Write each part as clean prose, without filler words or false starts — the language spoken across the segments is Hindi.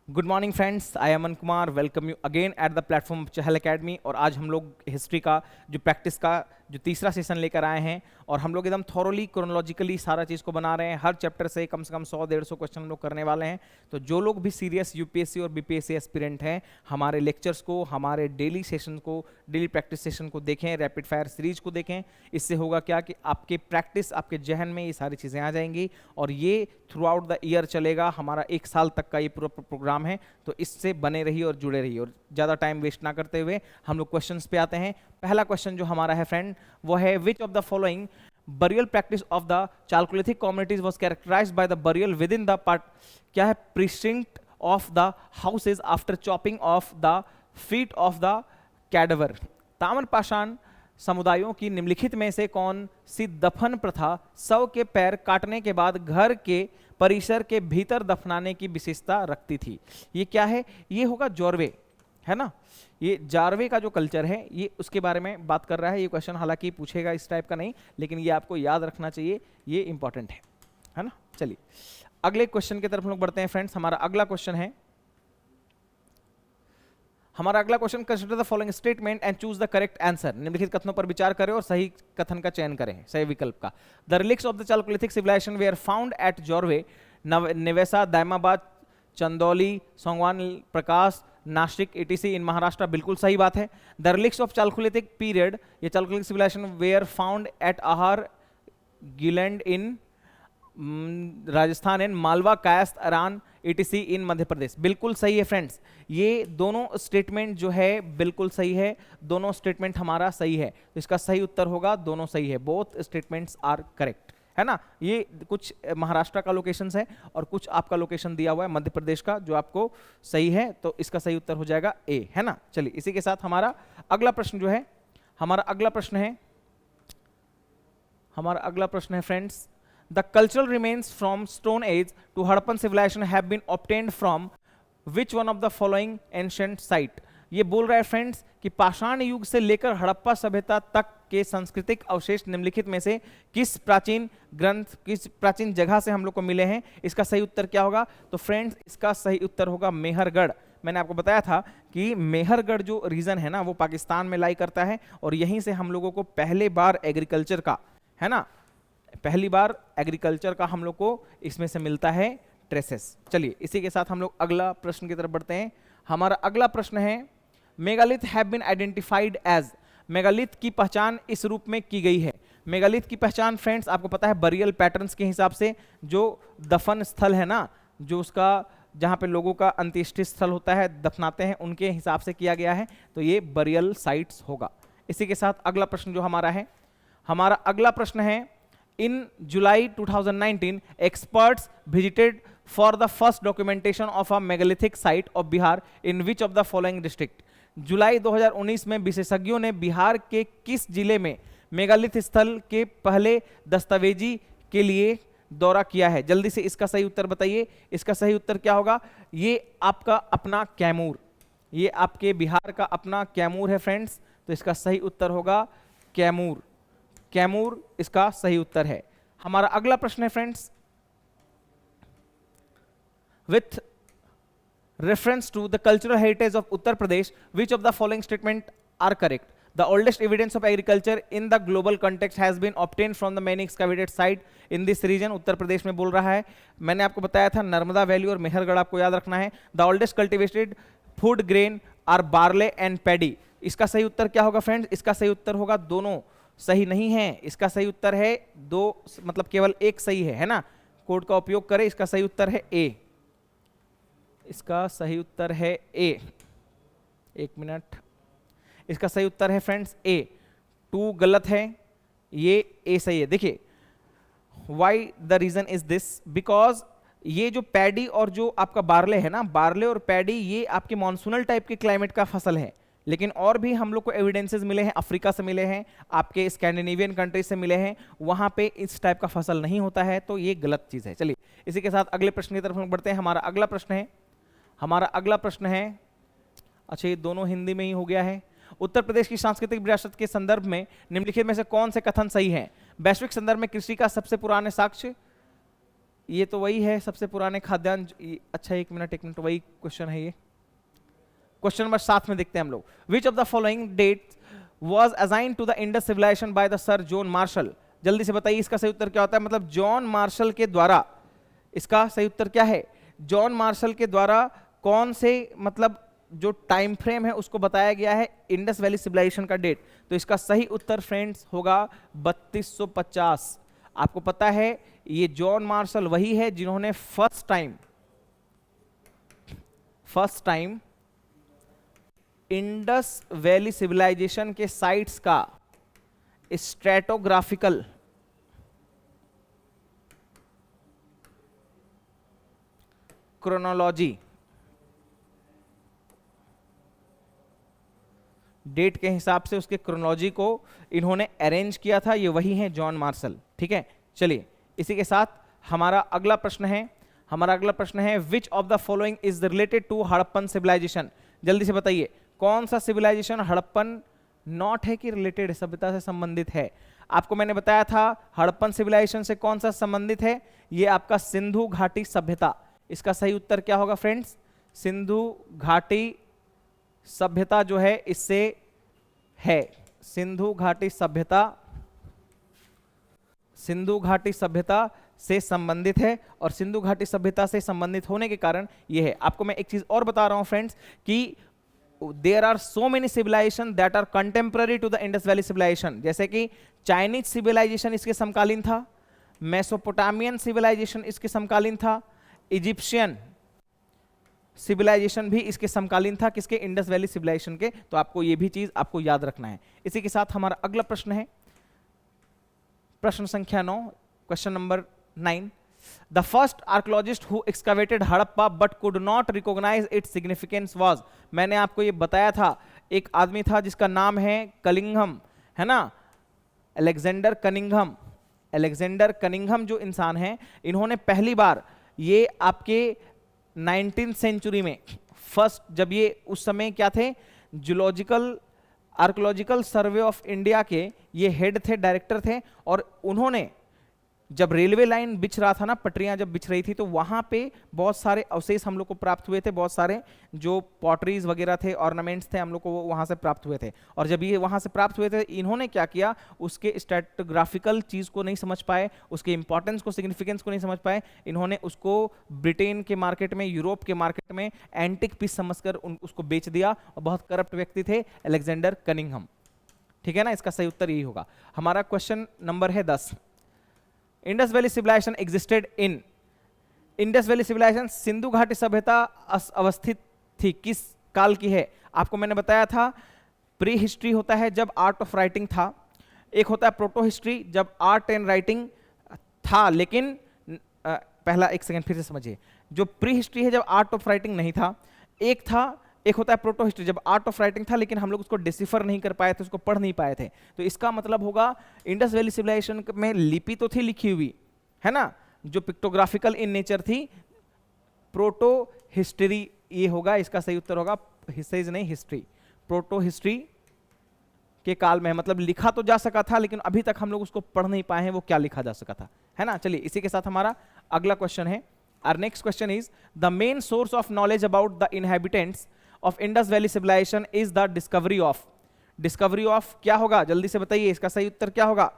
Good morning friends, I Aman Kumar welcome you again at the platform Chahal academy. और आज हम लोग हिस्ट्री का जो प्रैक्टिस का जो तीसरा सेशन लेकर आए हैं और हम लोग एकदम थॉरोली क्रोनोलॉजिकली सारा चीज़ को बना रहे हैं। हर चैप्टर से कम 100-150 क्वेश्चन हम लोग करने वाले हैं। तो जो लोग भी सीरियस यूपीएससी और बीपीएससी एस्पिरेंट हैं, हमारे लेक्चर्स को, हमारे डेली सेशन को, डेली प्रैक्टिस सेशन को देखें, रैपिड फायर सीरीज को देखें। इससे होगा क्या कि आपके प्रैक्टिस, आपके जहन में ये सारी चीज़ें आ जाएंगी और ये थ्रू आउट द ईयर चलेगा। हमारा 1 साल तक का ये पूरा प्रोग्राम है, तो इससे बने रहिए और जुड़े रहिए। और ज़्यादा टाइम वेस्ट ना करते हुए हम लोग क्वेश्चंस पे आते हैं। पहला क्वेश्चन जो हमारा है फ्रेंड, वो है which of the following burial practice of the Chalcolithic communities was characterized by the burial within the part क्या है precinct of the houses after chopping off the feet of the cadaver। ताम्रपाषाण समुदायों की निम्नलिखित में से कौन सी दफन प्रथा शव के पैर काटने के बाद घर के परिसर के भीतर दफनाने की विशेषता रखती थी? ये क्या है? ये होगा जॉर्वे, है ना। ये जारवे का जो कल्चर है ये उसके बारे में बात कर रहा है। ये क्वेश्चन हालांकि पूछेगा इस टाइप का नहीं, लेकिन ये आपको याद रखना चाहिए, ये इंपॉर्टेंट है ना। चलिए अगले क्वेश्चन की तरफ हम लोग बढ़ते हैं फ्रेंड्स। हमारा अगला question consider the following statement and choose the correct answer. निम्नलिखित कथनों पर विचार करें और सही कथन का चयन करें, सही विकल्प का। The relics of the chalcolithic civilization were found at Jorwe, Nevasa, Daimabad, Chandoli, Songaon, Prakash, Nashik etc in Maharashtra. बिल्कुल सही बात है। The relics of chalcolithic period, ये chalcolithic civilization were found at Ahar, Gilund in Rajasthan and Malwa, Kayatha, Eran etc in Madhya Pradesh. बिल्कुल सही है फ्रेंड्स। ये दोनों स्टेटमेंट जो है बिल्कुल सही है, दोनों स्टेटमेंट हमारा सही है। तो इसका सही उत्तर होगा दोनों सही है, बोथ स्टेटमेंट्स आर करेक्ट, है ना। ये कुछ महाराष्ट्र का लोकेशन है और कुछ आपका लोकेशन दिया हुआ है मध्य प्रदेश का जो आपको सही है, तो इसका सही उत्तर हो जाएगा ए, है ना। चलिए इसी के साथ हमारा अगला प्रश्न जो है, हमारा अगला प्रश्न है friends, the cultural remains from stone age to Harappan civilization have been obtained from which one of the following ancient site. ये बोल रहा है फ्रेंड्स कि पाषाण युग से लेकर हड़प्पा सभ्यता तक के सांस्कृतिक अवशेष निम्नलिखित में से किस प्राचीन ग्रंथ, किस प्राचीन जगह से हम लोग को मिले हैं? इसका सही उत्तर क्या होगा? तो फ्रेंड्स इसका सही उत्तर होगा मेहरगढ़। मैंने आपको बताया था कि मेहरगढ़ जो रीजन है ना वो पाकिस्तान में लाई करता है और यहीं से हम लोगों को पहली बार एग्रीकल्चर का, है ना, पहली बार एग्रीकल्चर का हम लोग को इसमें से मिलता है ट्रेसेस। चलिए इसी के साथ हम लोग अगला प्रश्न की तरफ बढ़ते हैं। हमारा अगला प्रश्न है, megalith have been identified as. Megalith की पहचान इस रूप में की गई है। मेगालिथ की पहचान फ्रेंड्स आपको पता है बरियल पैटर्न्स के हिसाब से, जो दफन स्थल है ना, जो उसका जहां पे लोगों का अंत्येष्टि स्थल होता है, दफनाते हैं, उनके हिसाब से किया गया है। तो ये बरियल साइट्स होगा। इसी के साथ अगला प्रश्न जो हमारा अगला प्रश्न है, इन जुलाई 2019 experts visited for the first documentation of a megalithic site of Bihar in which of the following district। जुलाई 2019 में विशेषज्ञों ने बिहार के किस जिले में मेगालिथ स्थल के पहले दस्तावेजी के लिए दौरा किया है? जल्दी से इसका सही उत्तर बताइए। इसका सही उत्तर क्या होगा? ये आपका अपना कैमूर, ये आपके बिहार का अपना कैमूर है फ्रेंड्स। तो इसका सही उत्तर होगा कैमूर। कैमूर इसका सही उत्तर है। हमारा अगला प्रश्न है friends, with reference to the cultural heritage of Uttar Pradesh which of the following statement are correct? The oldest evidence of agriculture in the global context has been obtained from the many excavated site in this region. Uttar Pradesh में बोल रहा है। मैंने आपको बताया था नर्मदा वैली और मेहरगढ़ आपको याद रखना है। The oldest cultivated food grain are barley and paddy. इसका सही उत्तर क्या होगा फ्रेंड्स? इसका सही उत्तर होगा, दोनों सही नहीं है। इसका सही उत्तर है दो, मतलब केवल एक सही है ना। कोड का उपयोग करें। इसका सही उत्तर है ए। इसका सही उत्तर है ए। एक मिनट, इसका सही उत्तर है फ्रेंड्स ए। 2 गलत है, ये ए सही है। देखिए why the reason is this, because ये जो पैडी और जो आपका बार्ले है ना, बार्ले और पैडी ये आपके मॉनसूनल टाइप के क्लाइमेट का फसल है। लेकिन और भी हम लोग को एविडेंसेस मिले हैं, अफ्रीका से मिले हैं, आपके स्कैंडिनेवियन कंट्रीज से मिले हैं, वहां पे इस टाइप का फसल नहीं होता है। तो ये गलत चीज है। चलिए इसी के साथ अगले प्रश्न की तरफ हम बढ़ते हैं। हमारा अगला प्रश्न है, अच्छा ये दोनों हिंदी में ही हो गया है। उत्तर प्रदेश की सांस्कृतिक विरासत के संदर्भ में निम्नलिखित में से कौन से कथन सही है? वैश्विक संदर्भ में कृषि का सबसे पुराने साक्ष्य ये तो वही है सबसे पुराने खाद्यान्न अच्छा एक मिनट वही क्वेश्चन है ये। क्वेश्चन नंबर 7 में देखते हैं हम लोग, which of the following date was assign to the Indus civilization by the sir John Marshall. जल्दी से बताइए इसका सही उत्तर क्या होता है, मतलब जॉन मार्शल के द्वारा, इसका सही उत्तर क्या है, जॉन मार्शल के द्वारा कौन से मतलब जो टाइम फ्रेम है उसको बताया गया है इंडस वैली सिविलाइजेशन का डेट। तो इसका सही उत्तर फ्रेंड्स होगा 3250। आपको पता है ये जॉन मार्शल वही है जिन्होंने first time Indus valley civilization के साइट्स का स्ट्रेटोग्राफिकल क्रोनोलॉजी डेट के हिसाब से उसके क्रोनोलॉजी को इन्होंने अरेंज किया था, ये वही है जॉन मार्शल। ठीक है, चलिए इसी के साथ हमारा अगला प्रश्न है which of the following is related to Harappan civilization. जल्दी से बताइए कौन सा सिविलाइजेशन हड़प्पन नॉट है कि रिलेटेड सभ्यता से संबंधित है। आपको मैंने बताया था हड़प्पन सिविलाइजेशन से कौन सा संबंधित है, ये आपका सिंधु घाटी सभ्यता। इसका सही उत्तर क्या होगा फ्रेंड्स, सिंधु घाटी सभ्यता जो है इससे है, सिंधु घाटी सभ्यता से संबंधित है, और सिंधु घाटी सभ्यता से संबंधित होने के कारण ये है। आपको मैं एक चीज और बता रहा हूं फ्रेंड्स कि there are so many civilization that are contemporary to the Indus valley civilization, जैसे कि चाइनीज सिविलाइजेशन इसके समकालीन था, मेसोपोटामियन सिविलाइजेशन इसके समकालीन था, इजिप्शियन सिविलाइजेशन भी इसके समकालीन था, किसके, इंडस वैली सिविलाइजेशन के। तो आपको ये भी चीज आपको याद रखना है। इसी के साथ हमारा अगला प्रश्न है प्रश्न संख्या 9, question number 9। The first archaeologist who excavated Harappa but could not recognise its significance was. मैंने आपको ये बताया था एक आदमी था जिसका नाम है कनिंघम, है ना, अलेक्जेंडर कनिंघम जो इंसान है, इन्होंने पहली बार ये आपके 19th सेंचुरी में फर्स्ट, जब ये उस समय क्या थे, zoological archaeological survey of India के ये हेड थे, डायरेक्टर थे, और उन्होंने जब रेलवे लाइन बिछ रहा था ना, पटरियां जब बिछ रही थी, तो वहां पे बहुत सारे अवशेष हम लोग को प्राप्त हुए थे, बहुत सारे जो पॉटरीज वगैरह थे, ऑर्नामेंट्स थे, हम लोग को वो वहां से प्राप्त हुए थे। और जब ये वहां से प्राप्त हुए थे, इन्होंने क्या किया, उसके स्ट्रेटोग्राफिकल चीज को नहीं समझ पाए, उसके इंपॉर्टेंस को, सिग्निफिकेंस को नहीं समझ पाए, इन्होंने उसको ब्रिटेन के मार्केट में, यूरोप के मार्केट में एंटिक पीस समझकर उसको बेच दिया, और बहुत करप्ट व्यक्ति थे अलेक्जेंडर कनिंघम। ठीक है ना, इसका सही उत्तर यही होगा। हमारा क्वेश्चन नंबर है 10। Indus valley civilization existed in, Indus valley civilization सिंधु घाटी सभ्यता अवस्थित थी, किस काल की है। आपको मैंने बताया था प्री हिस्ट्री होता है जब आर्ट ऑफ राइटिंग था, एक होता है प्रोटो हिस्ट्री जब आर्ट एंड राइटिंग था, लेकिन पहला एक सेकंड फिर से समझिए, जो प्री हिस्ट्री है जब आर्ट ऑफ राइटिंग नहीं था, एक होता है प्रोटो हिस्ट्री जब आर्ट ऑफ राइटिंग था, लेकिन हम लोग उसको डिसिफर नहीं कर पाए थे, उसको पढ़ नहीं पाए थे। तो इसका मतलब होगा इंडस वैली सिविलाइजेशन में लिपि तो थी लिखी हुई, है ना, जो पिक्टोग्राफिकल इन नेचर थी, प्रोटो हिस्ट्री ये होगा, इसका सही उत्तर होगा हिस्ट्रीज नहीं हिस्ट्री, प्रोटो हिस्ट्री के काल में, मतलब लिखा तो जा सका था, लेकिन अभी तक हम लोग उसको पढ़ नहीं पाए हैं वो क्या लिखा जा सका था, है ना। चलिए इसी के साथ हमारा अगला क्वेश्चन है। Our next question is the main source of knowledge about the inhabitants of Indus Valley civilization is the discovery of क्या होगा, जल्दी से बताइए इसका सही उत्तर क्या होगा।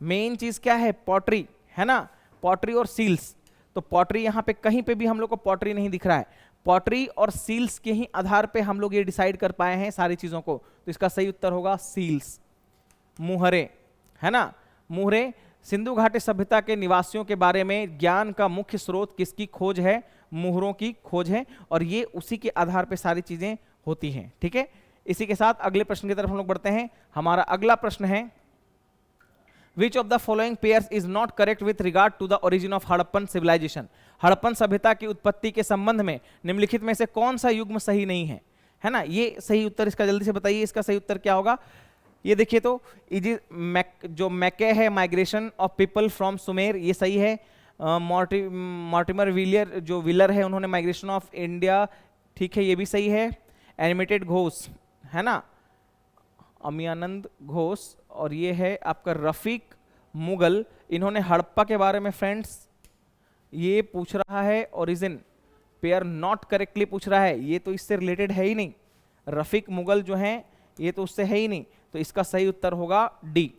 मेन चीज क्या है, पॉटरी, है ना, पॉटरी और सील्स। तो पॉटरी यहाँ पे कहीं पे भी हम लोग को पॉटरी नहीं दिख रहा है, पॉटरी और सील्स के ही आधार पे हम लोग ये डिसाइड कर पाए हैं सारी चीजों को। तो इसका सही उत्तर होगा सील्स, मुहरे, है ना, मुहरे। सिंधु घाटी सभ्यता के निवासियों के बारे में ज्ञान का मुख्य स्रोत किसकी खोज है, मुहरों की खोज है, और ये उसी के आधार पे सारी चीजें होती हैं। ठीक है, इसी के साथ अगले प्रश्न की तरफ हम लोग बढ़ते हैं। हमारा अगला प्रश्न है which of the following pairs is not correct with regard to the origin of Harappan civilization. Harappan सभ्यता की उत्पत्ति के संबंध में निम्नलिखित में से कौन सा युग्म सही नहीं है, है ना, ये सही उत्तर इसका जल्दी से बताइए, इसका सही उत्तर क्या होगा। ये देखिए तो जो मैके है, migration of people from Sumer, ये सही है। मॉर्टिमर विलियर जो विलर है, उन्होंने माइग्रेशन ऑफ इंडिया, ठीक है, ये भी सही है। एनिमेटेड घोष, है ना, अमियानंद घोष, और ये है आपका रफीक मुगल, इन्होंने हड़प्पा के बारे में फ्रेंड्स ये पूछ रहा है ओरिजिन, पेयर नॉट करेक्टली पूछ रहा है, ये तो इससे रिलेटेड है ही नहीं। रफीक मुगल जो हैं ये तो उससे है ही नहीं, तो इसका सही उत्तर होगा डी।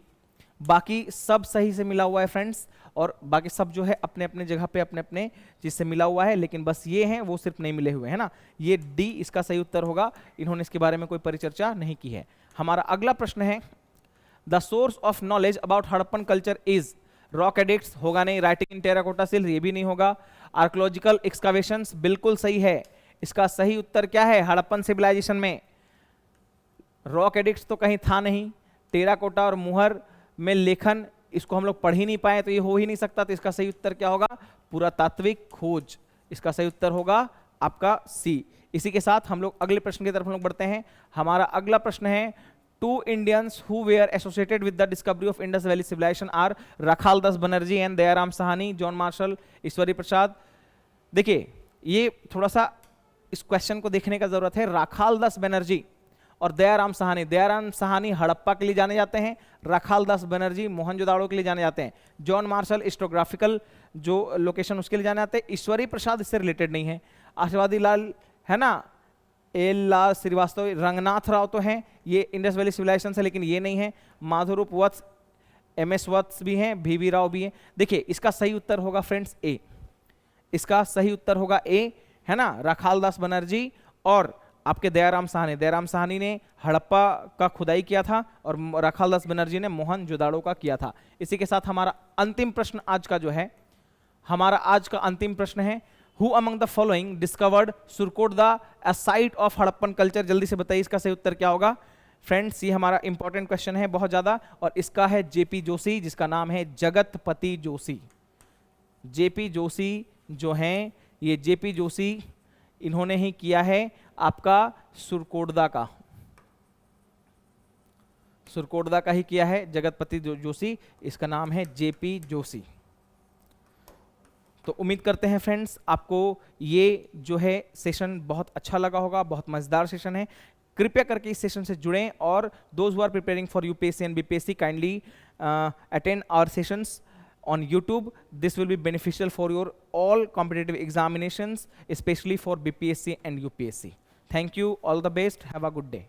बाकी सब सही से मिला हुआ है फ्रेंड्स, और बाकी सब जो है अपने अपने जगह पे अपने अपने चीज से मिला हुआ है, लेकिन बस ये हैं वो सिर्फ नहीं मिले हुए हैं ना। ये डी इसका सही उत्तर होगा, इन्होंने इसके बारे में कोई परिचर्चा नहीं की है। हमारा अगला प्रश्न है, the source of knowledge about Harappan culture is, rock addicts होगा नहीं, राइटिंग इन टेराकोटा सिल ये भी नहीं होगा, आर्कोलॉजिकल एक्सकावेशंस बिल्कुल सही है। इसका सही उत्तर क्या है हड़प्पन सिविलाइजेशन में? रॉक एडिक्ट्स तो कहीं था नहीं, टेराकोटा और मुहर में लेखन इसको हम लोग पढ़ ही नहीं पाए, तो ये हो ही नहीं सकता। तो इसका सही उत्तर क्या होगा? पुरातात्विक खोज। इसका सही उत्तर होगा आपका सी। इसी के साथ हम लोग अगले प्रश्न की तरफ हम लोग बढ़ते हैं। हमारा अगला प्रश्न है, two Indians who were associated with the discovery of Indus valley civilization are Rakhaldas Banerji and Dayaram Sahni, John Marshall, Ishwari Prasad. देखिए ये थोड़ा सा इस क्वेश्चन को देखने का जरूरत है। राखालदास बनर्जी और दयाराम साहनी, दयाराम साहनी हड़प्पा के लिए जाने जाते हैं, राखालदास बनर्जी मोहनजोदाड़ो के लिए जाने जाते हैं, जॉन मार्शल हिस्टोग्राफिकल जो लोकेशन उसके लिए जाने जाते हैं, ईश्वरी प्रसाद इससे रिलेटेड नहीं है, आशीर्वादी लाल है ना, एल लाल श्रीवास्तव, रंगनाथ राव तो हैं, ये इंडस वैली सिविलाइजेशन से, लेकिन ये नहीं है, माधुरूप वत्स, एम एस वत्स भी हैं, भी राव भी हैं। देखिए इसका सही उत्तर होगा फ्रेंड्स ए, इसका सही उत्तर होगा ए, है ना, राखालदास बनर्जी और आपके दयाराम साहनी। दयाराम साहनी ने हड़प्पा का खुदाई किया था और राखालदास बनर्जी ने मोहनजोदाड़ो का किया था। इसी के साथ हमारा अंतिम प्रश्न आज का जो है, हमारा आज का अंतिम प्रश्न है, who among the following discovered Surkotada a site of Harappan culture? जल्दी से बताइए इसका सही उत्तर क्या होगा फ्रेंड्स। ये हमारा इंपॉर्टेंट क्वेश्चन है बहुत ज्यादा, और इसका है जेपी जोशी, जिसका नाम है जगतपति जोशी। जेपी जोशी जो हैं, ये जेपी जोशी इन्होंने ही किया है आपका सुरकोटदा का, सुरकोटदा का ही किया है जगतपति जोशी, इसका नाम है जेपी जोशी। तो उम्मीद करते हैं फ्रेंड्स आपको ये जो है सेशन बहुत अच्छा लगा होगा, बहुत मजेदार सेशन है। कृपया करके इस सेशन से जुड़ें, और those who are preparing for UPSC and BPSC kindly attend our sessions on YouTube. This will be beneficial for your all competitive examinations, especially for BPSC and UPSC. Thank you, all the best, have a good day.